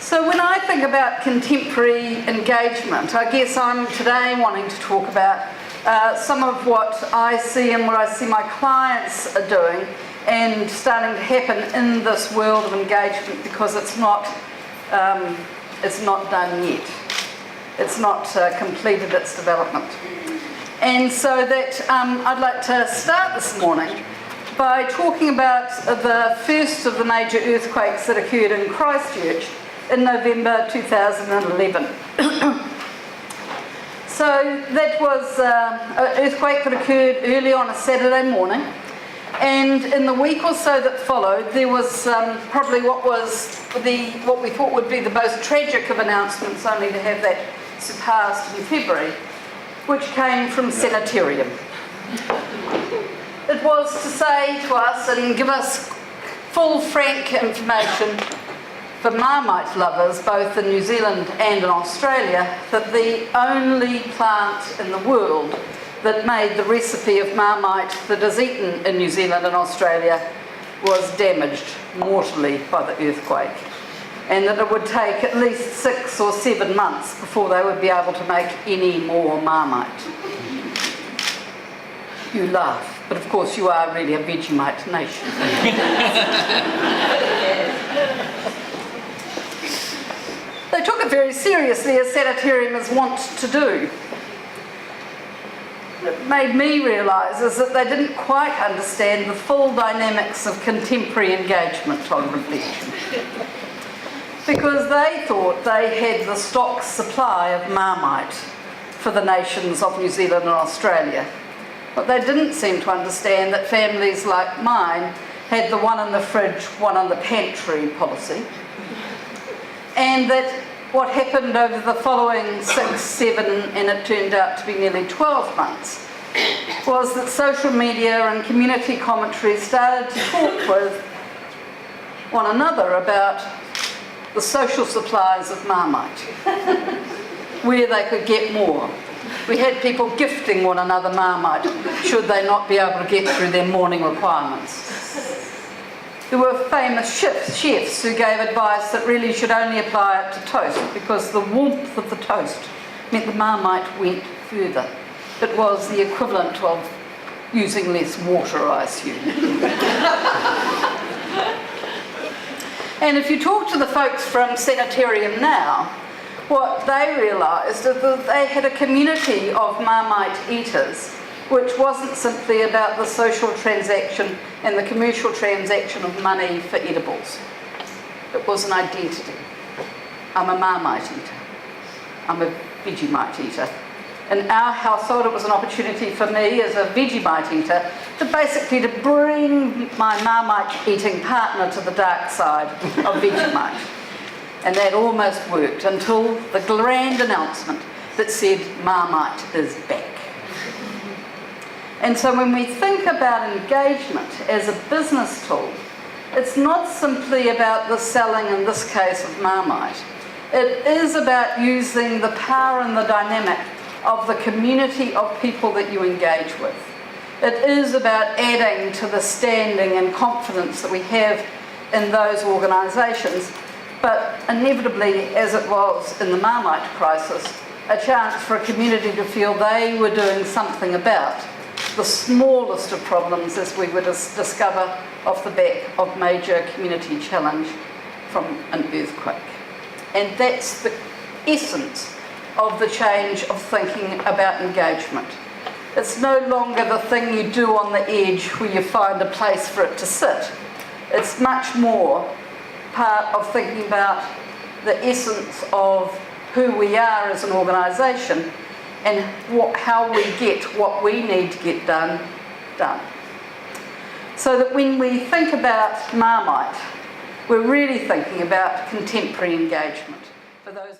So when I think about contemporary engagement, I guess I'm today wanting to talk about some of what I see and what I see my clients are doing and starting to happen in this world of engagement, because it's not done yet. It's not completed its development. And so that I'd like to start this morning by talking about the first of the major earthquakes that occurred in Christchurch in November 2011. So that was an earthquake that occurred early on a Saturday morning, and in the week or so that followed, there was probably what we thought would be the most tragic of announcements, only to have that surpassed in February, which came from Sanitarium. It was to say to us and give us full, frank information for Marmite lovers, both in New Zealand and in Australia, that the only plant in the world that made the recipe of Marmite that is eaten in New Zealand and Australia was damaged mortally by the earthquake, and that it would take at least 6 or 7 months before they would be able to make any more Marmite. You laugh, but of course you are really a Vegemite nation. They took it very seriously, as Sanitarium is wont to do. What made me realise is that they didn't quite understand the full dynamics of contemporary engagement on reflection, because they thought they had the stock supply of Marmite for the nations of New Zealand and Australia. But they didn't seem to understand that families like mine had the one in the fridge, one in the pantry policy, and that what happened over the following 6, 7, and it turned out to be nearly 12 months, was that social media and community commentary started to talk with one another about the social supplies of Marmite, where they could get more. We had people gifting one another Marmite should they not be able to get through their morning requirements. There were famous chefs who gave advice that really should only apply it to toast, because the warmth of the toast meant the Marmite went further. It was the equivalent of using less water, I assume. And if you talk to the folks from Sanitarium now, what they realised is that they had a community of Marmite eaters, which wasn't simply about the social transaction and the commercial transaction of money for edibles. It was an identity. I'm a Marmite eater. I'm a Vegemite eater. In our household, it was an opportunity for me as a Vegemite eater to basically bring my Marmite eating partner to the dark side of Vegemite. And that almost worked until the grand announcement that said Marmite is back. And so when we think about engagement as a business tool, it's not simply about the selling, in this case, of Marmite. It is about using the power and the dynamic of the community of people that you engage with. It is about adding to the standing and confidence that we have in those organisations, but inevitably, as it was in the Marmite crisis, a chance for a community to feel they were doing something about the smallest of problems, as we would discover off the back of major community challenge from an earthquake. And that's the essence of the change of thinking about engagement. It's no longer the thing you do on the edge where you find a place for it to sit. It's much more part of thinking about the essence of who we are as an organisation and how we get what we need to get done. So that when we think about Marmite, we're really thinking about contemporary engagement. For those